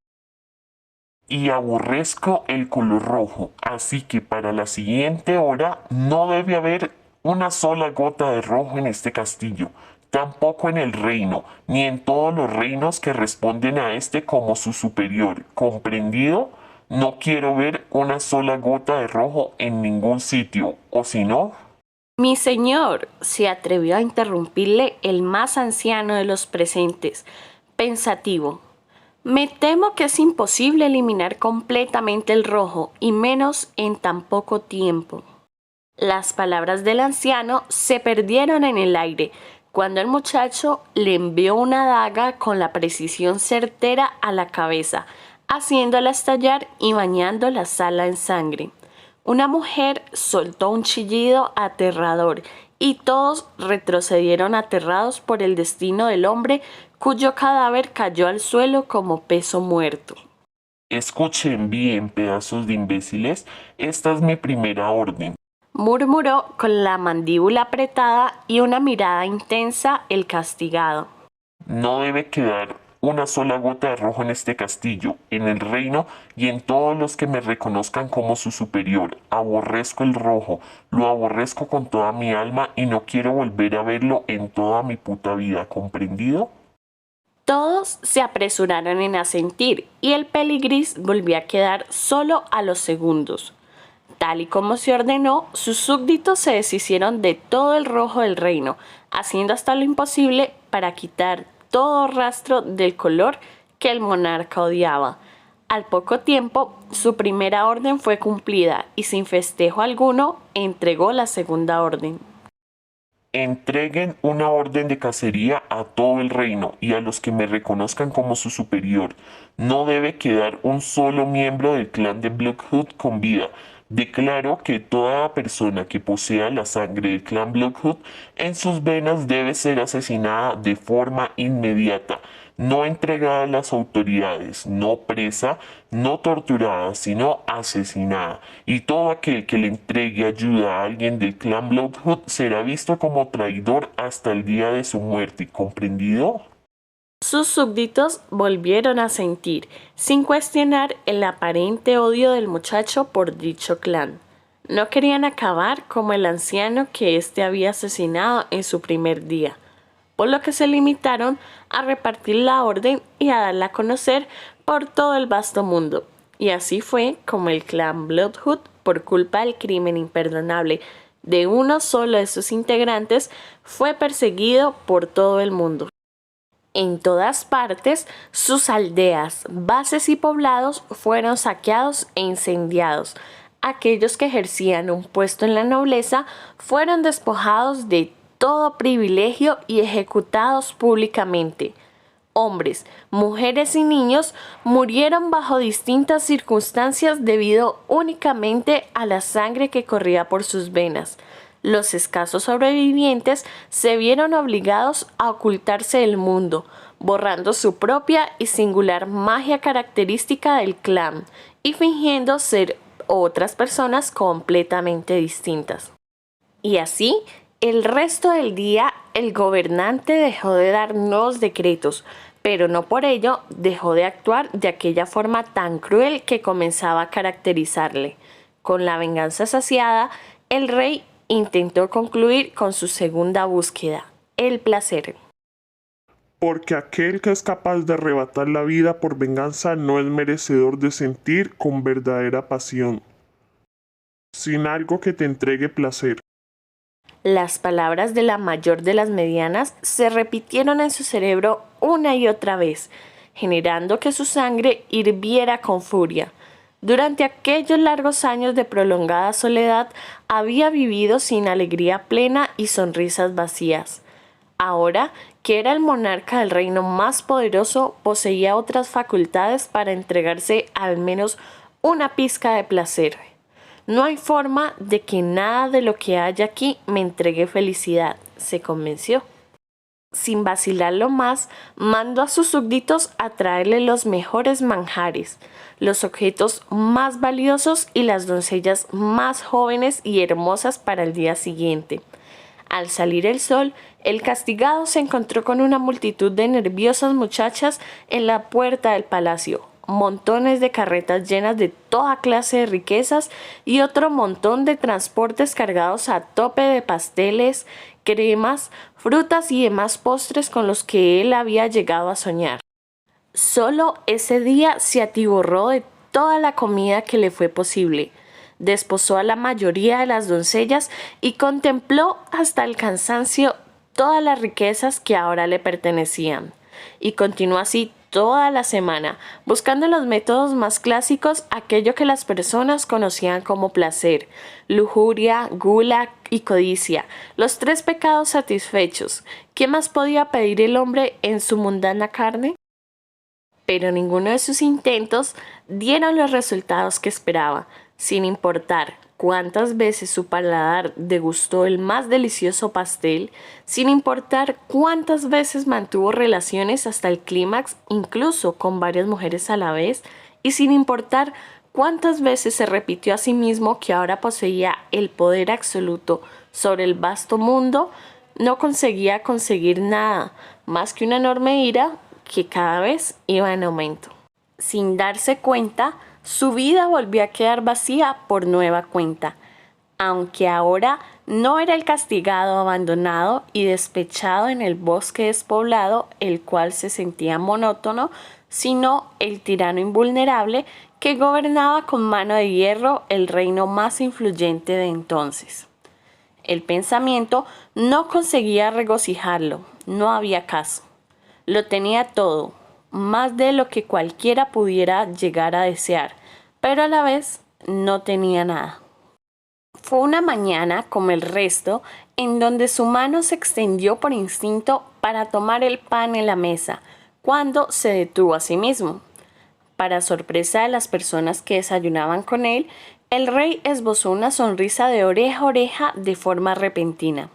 y aborrezco el color rojo, así que para la siguiente hora no debe haber una sola gota de rojo en este castillo, tampoco en el reino, ni en todos los reinos que responden a este como su superior. ¿Comprendido? No quiero ver una sola gota de rojo en ningún sitio, o si no... Mi señor, se atrevió a interrumpirle el más anciano de los presentes, pensativo. Me temo que es imposible eliminar completamente el rojo, y menos en tan poco tiempo. Las palabras del anciano se perdieron en el aire cuando el muchacho le envió una daga con la precisión certera a la cabeza, haciéndola estallar y bañando la sala en sangre. Una mujer soltó un chillido aterrador y todos retrocedieron aterrados por el destino del hombre cuyo cadáver cayó al suelo como peso muerto. Escuchen bien, pedazos de imbéciles, esta es mi primera orden. Murmuró con la mandíbula apretada y una mirada intensa el castigado. No debe quedar una sola gota de rojo en este castillo, en el reino y en todos los que me reconozcan como su superior. Aborrezco el rojo, lo aborrezco con toda mi alma y no quiero volver a verlo en toda mi puta vida, ¿comprendido? Todos se apresuraron en asentir y el peligris volvió a quedar solo a los segundos. Tal y como se ordenó, sus súbditos se deshicieron de todo el rojo del reino, haciendo hasta lo imposible para quitar todo rastro del color que el monarca odiaba. Al poco tiempo, su primera orden fue cumplida y sin festejo alguno entregó la segunda orden. Entreguen una orden de cacería a todo el reino y a los que me reconozcan como su superior. No debe quedar un solo miembro del clan de Bloodhood con vida. Declaro que toda persona que posea la sangre del clan Bloodhood en sus venas debe ser asesinada de forma inmediata, no entregada a las autoridades, no presa, no torturada, sino asesinada. Y todo aquel que le entregue ayuda a alguien del clan Bloodhood será visto como traidor hasta el día de su muerte, ¿comprendido? Sus súbditos volvieron a sentir, sin cuestionar el aparente odio del muchacho por dicho clan. No querían acabar como el anciano que éste había asesinado en su primer día, por lo que se limitaron a repartir la orden y a darla a conocer por todo el vasto mundo. Y así fue como el clan Bloodhood, por culpa del crimen imperdonable de uno solo de sus integrantes, fue perseguido por todo el mundo. En todas partes, sus aldeas, bases y poblados fueron saqueados e incendiados. Aquellos que ejercían un puesto en la nobleza fueron despojados de todo privilegio y ejecutados públicamente. Hombres, mujeres y niños murieron bajo distintas circunstancias debido únicamente a la sangre que corría por sus venas. Los escasos sobrevivientes se vieron obligados a ocultarse del mundo, borrando su propia y singular magia característica del clan y fingiendo ser otras personas completamente distintas. Y así, el resto del día, el gobernante dejó de dar nuevos decretos, pero no por ello dejó de actuar de aquella forma tan cruel que comenzaba a caracterizarle. Con la venganza saciada, el rey intentó concluir con su segunda búsqueda, el placer. Porque aquel que es capaz de arrebatar la vida por venganza no es merecedor de sentir con verdadera pasión, sin algo que te entregue placer. Las palabras de la mayor de las medianas se repitieron en su cerebro una y otra vez, generando que su sangre hirviera con furia. Durante aquellos largos años de prolongada soledad, había vivido sin alegría plena y sonrisas vacías. Ahora, que era el monarca del reino más poderoso, poseía otras facultades para entregarse al menos una pizca de placer. No hay forma de que nada de lo que haya aquí me entregue felicidad, se convenció. Sin vacilarlo más, mandó a sus súbditos a traerle los mejores manjares, los objetos más valiosos y las doncellas más jóvenes y hermosas para el día siguiente. Al salir el sol, el castigado se encontró con una multitud de nerviosas muchachas en la puerta del palacio, montones de carretas llenas de toda clase de riquezas y otro montón de transportes cargados a tope de pasteles, cremas, frutas y demás postres con los que él había llegado a soñar. Solo ese día se atiborró de toda la comida que le fue posible. Desposó a la mayoría de las doncellas y contempló hasta el cansancio todas las riquezas que ahora le pertenecían. Y continuó así toda la semana, buscando los métodos más clásicos, aquello que las personas conocían como placer, lujuria, gula y codicia, los 3 pecados satisfechos. ¿Qué más podía pedir el hombre en su mundana carne? Pero ninguno de sus intentos dieron los resultados que esperaba, sin importar cuántas veces su paladar degustó el más delicioso pastel, sin importar cuántas veces mantuvo relaciones hasta el clímax, incluso con varias mujeres a la vez, y sin importar cuántas veces se repitió a sí mismo que ahora poseía el poder absoluto sobre el vasto mundo, no conseguía conseguir nada más que una enorme ira que cada vez iba en aumento. Sin darse cuenta, su vida volvió a quedar vacía por nueva cuenta, aunque ahora no era el castigado abandonado y despechado en el bosque despoblado, el cual se sentía monótono, sino el tirano invulnerable que gobernaba con mano de hierro el reino más influyente de entonces. El pensamiento no conseguía regocijarlo, no había caso. Lo tenía todo, más de lo que cualquiera pudiera llegar a desear, pero a la vez no tenía nada. Fue una mañana, como el resto, en donde su mano se extendió por instinto para tomar el pan en la mesa, cuando se detuvo a sí mismo. Para sorpresa de las personas que desayunaban con él, el rey esbozó una sonrisa de oreja a oreja de forma repentina.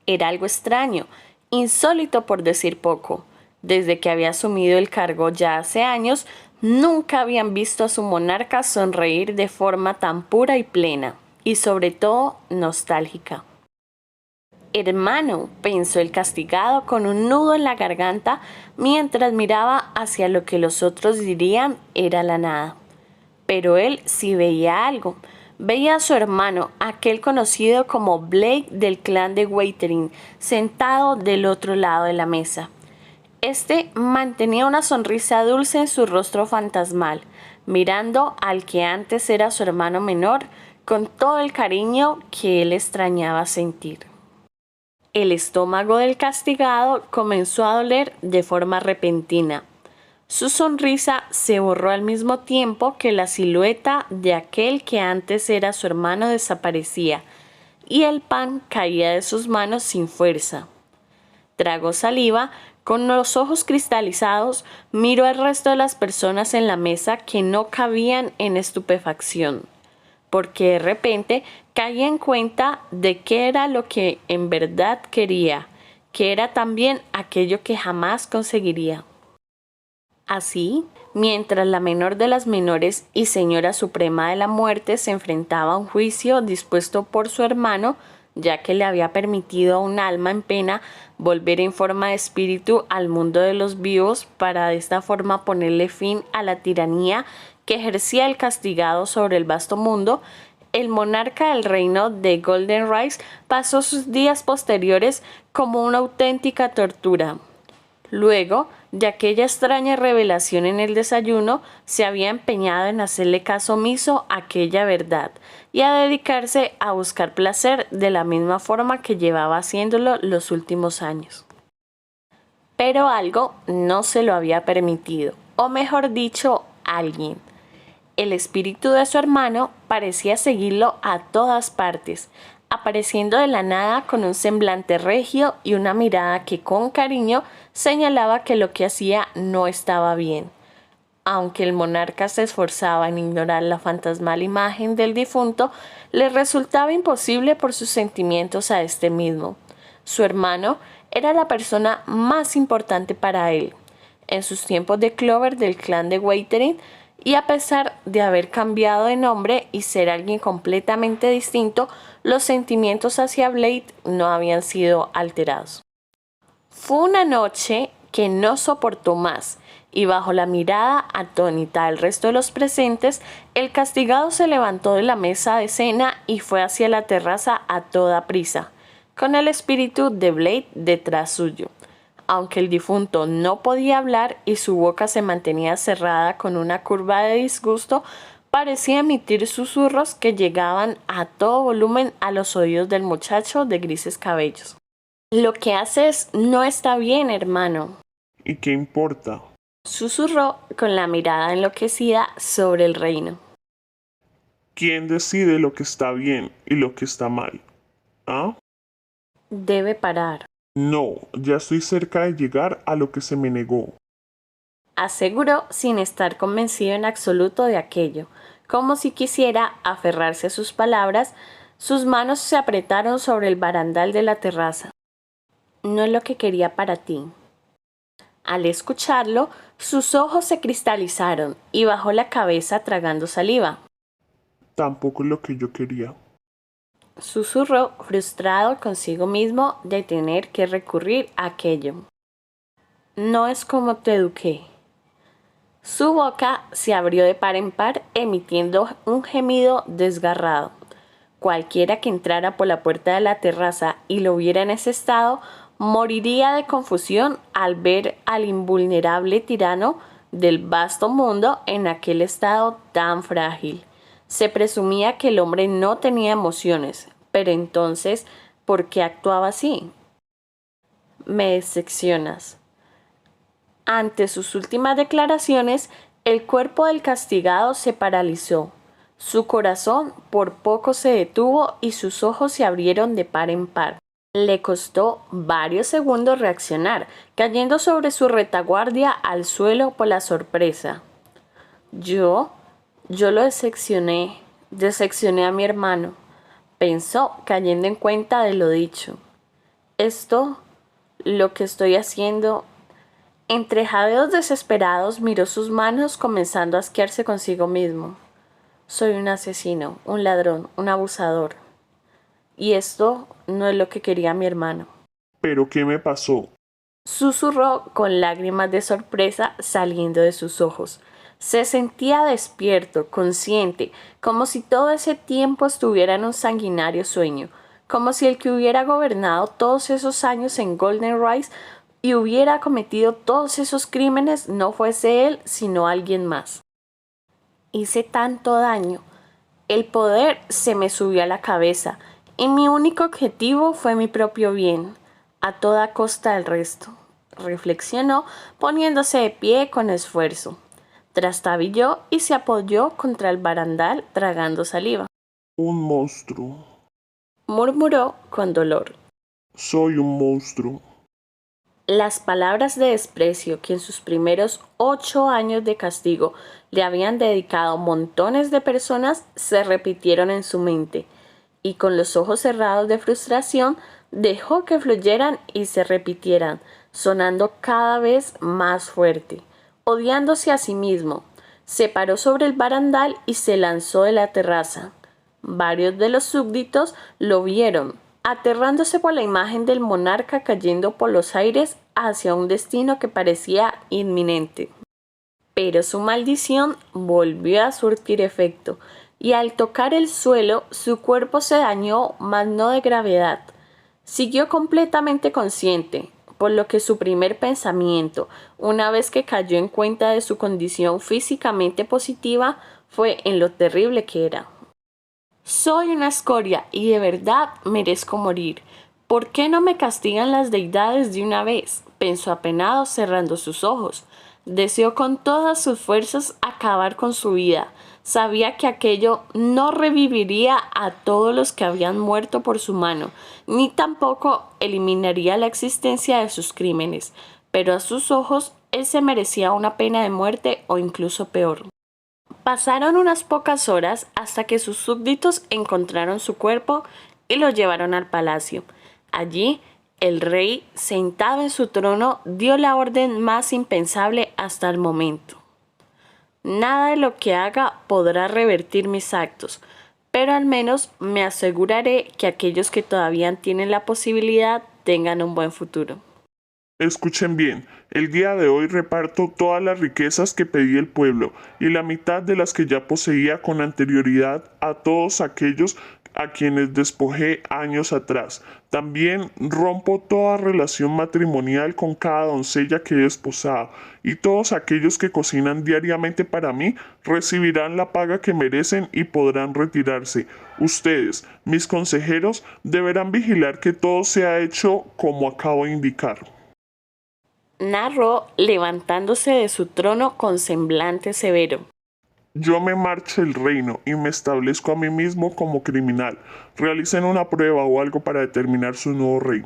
Era algo extraño, insólito por decir poco. Desde que había asumido el cargo ya hace años, nunca habían visto a su monarca sonreír de forma tan pura y plena, y sobre todo nostálgica. «Hermano», pensó el castigado con un nudo en la garganta mientras miraba hacia lo que los otros dirían era la nada. Pero él sí veía algo. Veía a su hermano, aquel conocido como Blake del clan de Waytering, sentado del otro lado de la mesa. Este mantenía una sonrisa dulce en su rostro fantasmal, mirando al que antes era su hermano menor con todo el cariño que él extrañaba sentir. El estómago del castigado comenzó a doler de forma repentina. Su sonrisa se borró al mismo tiempo que la silueta de aquel que antes era su hermano desaparecía, y el pan caía de sus manos sin fuerza. Tragó saliva. Con los ojos cristalizados, miró al resto de las personas en la mesa que no cabían en estupefacción, porque de repente caía en cuenta de qué era lo que en verdad quería, que era también aquello que jamás conseguiría. Así, mientras la menor de las menores y señora suprema de la muerte se enfrentaba a un juicio dispuesto por su hermano, ya que le había permitido a un alma en pena volver en forma de espíritu al mundo de los vivos para de esta forma ponerle fin a la tiranía que ejercía el castigado sobre el vasto mundo, el monarca del reino de Golden Rise pasó sus días posteriores como una auténtica tortura. Luego de aquella extraña revelación en el desayuno, se había empeñado en hacerle caso omiso a aquella verdad y a dedicarse a buscar placer de la misma forma que llevaba haciéndolo los últimos años. Pero algo no se lo había permitido, o mejor dicho, alguien. El espíritu de su hermano parecía seguirlo a todas partes, apareciendo de la nada con un semblante regio y una mirada que con cariño señalaba que lo que hacía no estaba bien. Aunque el monarca se esforzaba en ignorar la fantasmal imagen del difunto, le resultaba imposible por sus sentimientos a este mismo. Su hermano era la persona más importante para él. En sus tiempos de Clover del clan de Waytering, y a pesar de haber cambiado de nombre y ser alguien completamente distinto, los sentimientos hacia Blade no habían sido alterados. Fue una noche que no soportó más, y bajo la mirada atónita del resto de los presentes, el castigado se levantó de la mesa de cena y fue hacia la terraza a toda prisa, con el espíritu de Blade detrás suyo. Aunque el difunto no podía hablar y su boca se mantenía cerrada con una curva de disgusto, parecía emitir susurros que llegaban a todo volumen a los oídos del muchacho de grises cabellos. «Lo que haces no está bien, hermano». ¿Y qué importa? susurró con la mirada enloquecida sobre el reino. ¿Quién decide lo que está bien y lo que está mal? ¿Ah? Debe parar, No, ya estoy cerca de llegar a lo que se me negó. aseguró sin estar convencido en absoluto de aquello. Como si quisiera aferrarse a sus palabras, sus manos se apretaron sobre el barandal de la terraza. No es lo que quería para ti. Al escucharlo, sus ojos se cristalizaron y bajó la cabeza tragando saliva. Tampoco es lo que yo quería. Susurró, frustrado consigo mismo de tener que recurrir a aquello. No es como te eduqué. Su boca se abrió de par en par, emitiendo un gemido desgarrado. Cualquiera que entrara por la puerta de la terraza y lo viera en ese estado, moriría de confusión al ver al invulnerable tirano del vasto mundo en aquel estado tan frágil. Se presumía que el hombre no tenía emociones, pero entonces, ¿por qué actuaba así? Me decepcionas. Ante sus últimas declaraciones, el cuerpo del castigado se paralizó. Su corazón por poco se detuvo y sus ojos se abrieron de par en par. Le costó varios segundos reaccionar, cayendo sobre su retaguardia al suelo por la sorpresa. Yo lo decepcioné a mi hermano, pensó, cayendo en cuenta de lo dicho. Lo que estoy haciendo. Entre jadeos desesperados miró sus manos, comenzando a asquearse consigo mismo. Soy un asesino, un ladrón, un abusador. Y esto no es lo que quería mi hermano. ¿Pero qué me pasó? Susurró con lágrimas de sorpresa saliendo de sus ojos. Se sentía despierto, consciente, como si todo ese tiempo estuviera en un sanguinario sueño, como si el que hubiera gobernado todos esos años en Golden Rise y hubiera cometido todos esos crímenes no fuese él, sino alguien más. Hice tanto daño. El poder se me subió a la cabeza y mi único objetivo fue mi propio bien, a toda costa del resto, reflexionó poniéndose de pie con esfuerzo. Trastabilló y se apoyó contra el barandal tragando saliva. Un monstruo. Murmuró con dolor. Soy un monstruo. Las palabras de desprecio que en sus primeros 8 años de castigo le habían dedicado montones de personas se repitieron en su mente, y con los ojos cerrados de frustración dejó que fluyeran y se repitieran, sonando cada vez más fuerte. Odiándose a sí mismo, se paró sobre el barandal y se lanzó de la terraza. Varios de los súbditos lo vieron, aterrándose por la imagen del monarca cayendo por los aires hacia un destino que parecía inminente. Pero su maldición volvió a surtir efecto, y al tocar el suelo su cuerpo se dañó, mas no de gravedad. Siguió completamente consciente, por lo que su primer pensamiento, una vez que cayó en cuenta de su condición físicamente positiva, fue en lo terrible que era. Soy una escoria y de verdad merezco morir. ¿Por qué no me castigan las deidades de una vez? Pensó apenado cerrando sus ojos. Deseó con todas sus fuerzas acabar con su vida. Sabía que aquello no reviviría a todos los que habían muerto por su mano, ni tampoco eliminaría la existencia de sus crímenes, pero a sus ojos él se merecía una pena de muerte o incluso peor. Pasaron unas pocas horas hasta que sus súbditos encontraron su cuerpo y lo llevaron al palacio. Allí, el rey, sentado en su trono, dio la orden más impensable hasta el momento. Nada de lo que haga podrá revertir mis actos, pero al menos me aseguraré que aquellos que todavía tienen la posibilidad tengan un buen futuro. Escuchen bien, el día de hoy reparto todas las riquezas que pedí el pueblo y la mitad de las que ya poseía con anterioridad a todos aquellos a quienes despojé años atrás. También rompo toda relación matrimonial con cada doncella que he desposado, y todos aquellos que cocinan diariamente para mí recibirán la paga que merecen y podrán retirarse. Ustedes, mis consejeros, deberán vigilar que todo sea hecho como acabo de indicar. narró levantándose de su trono con semblante severo. Yo me marcho del reino y me establezco a mí mismo como criminal. Realicen una prueba o algo para determinar su nuevo rey.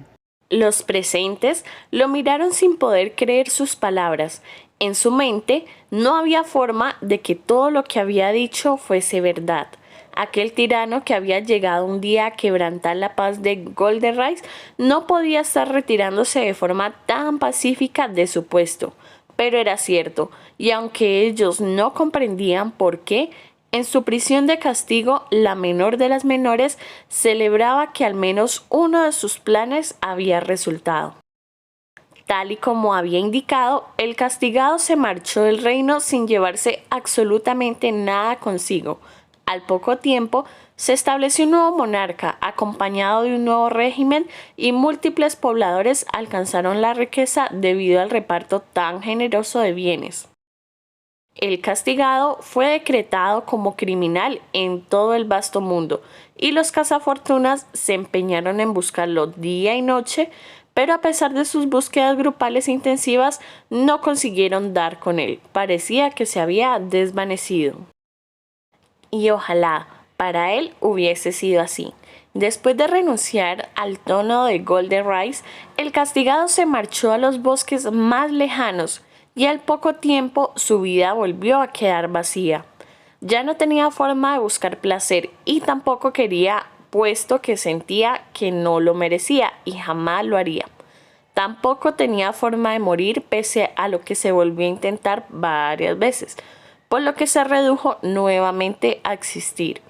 Los presentes lo miraron sin poder creer sus palabras. En su mente no había forma de que todo lo que había dicho fuese verdad. Aquel tirano que había llegado un día a quebrantar la paz de Golden Rice no podía estar retirándose de forma tan pacífica de su puesto. Pero era cierto, y aunque ellos no comprendían por qué, en su prisión de castigo, la menor de las menores celebraba que al menos uno de sus planes había resultado. Tal y como había indicado, el castigado se marchó del reino sin llevarse absolutamente nada consigo. Al poco tiempo, se estableció un nuevo monarca, acompañado de un nuevo régimen, y múltiples pobladores alcanzaron la riqueza debido al reparto tan generoso de bienes. El castigado fue decretado como criminal en todo el vasto mundo, y los cazafortunas se empeñaron en buscarlo día y noche, pero a pesar de sus búsquedas grupales intensivas, no consiguieron dar con él. Parecía que se había desvanecido. Y ojalá para él hubiese sido así. Después de renunciar al trono de Golden Rice, el castigado se marchó a los bosques más lejanos y al poco tiempo su vida volvió a quedar vacía. Ya no tenía forma de buscar placer y tampoco quería, puesto que sentía que no lo merecía y jamás lo haría. Tampoco tenía forma de morir pese a lo que se volvió a intentar varias veces, por lo que se redujo nuevamente a existir.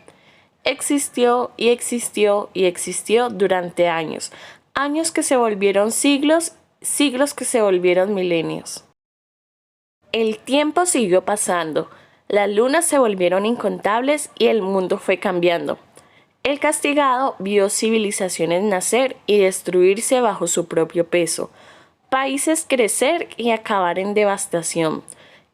Existió y existió y existió durante años, años que se volvieron siglos, siglos que se volvieron milenios. El tiempo siguió pasando, las lunas se volvieron incontables y el mundo fue cambiando. El castigado vio civilizaciones nacer y destruirse bajo su propio peso, países crecer y acabar en devastación.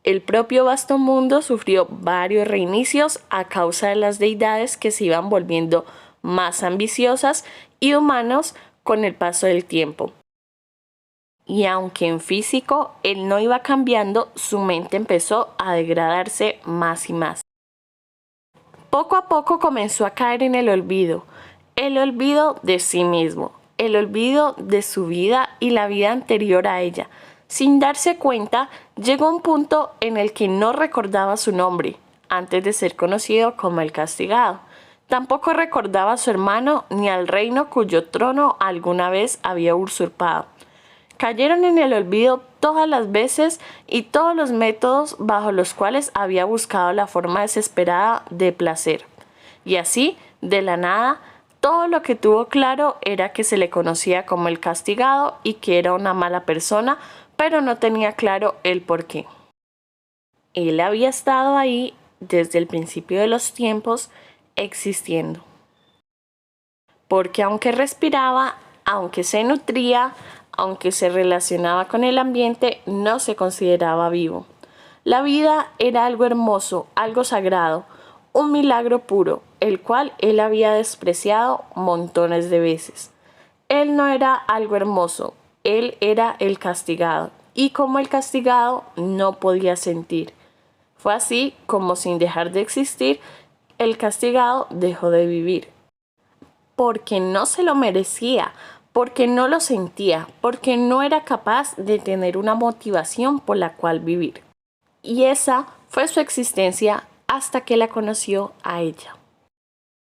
El propio vasto mundo sufrió varios reinicios a causa de las deidades que se iban volviendo más ambiciosas y humanos con el paso del tiempo. Y aunque en físico él no iba cambiando, su mente empezó a degradarse más y más. Poco a poco comenzó a caer en el olvido de sí mismo, el olvido de su vida y la vida anterior a ella. Sin darse cuenta, llegó a un punto en el que no recordaba su nombre, antes de ser conocido como el castigado. Tampoco recordaba a su hermano ni al reino cuyo trono alguna vez había usurpado. Cayeron en el olvido todas las veces y todos los métodos bajo los cuales había buscado la forma desesperada de placer. Y así, de la nada, todo lo que tuvo claro era que se le conocía como el castigado y que era una mala persona, pero no tenía claro el por qué. Él había estado ahí desde el principio de los tiempos, existiendo. Porque aunque respiraba, aunque se nutría, aunque se relacionaba con el ambiente, no se consideraba vivo. La vida era algo hermoso, algo sagrado, un milagro puro, el cual él había despreciado montones de veces. Él no era algo hermoso, él era el castigado, y como el castigado no podía sentir. Fue así como, sin dejar de existir, el castigado dejó de vivir. Porque no se lo merecía, porque no lo sentía, porque no era capaz de tener una motivación por la cual vivir. Y esa fue su existencia hasta que la conoció a ella.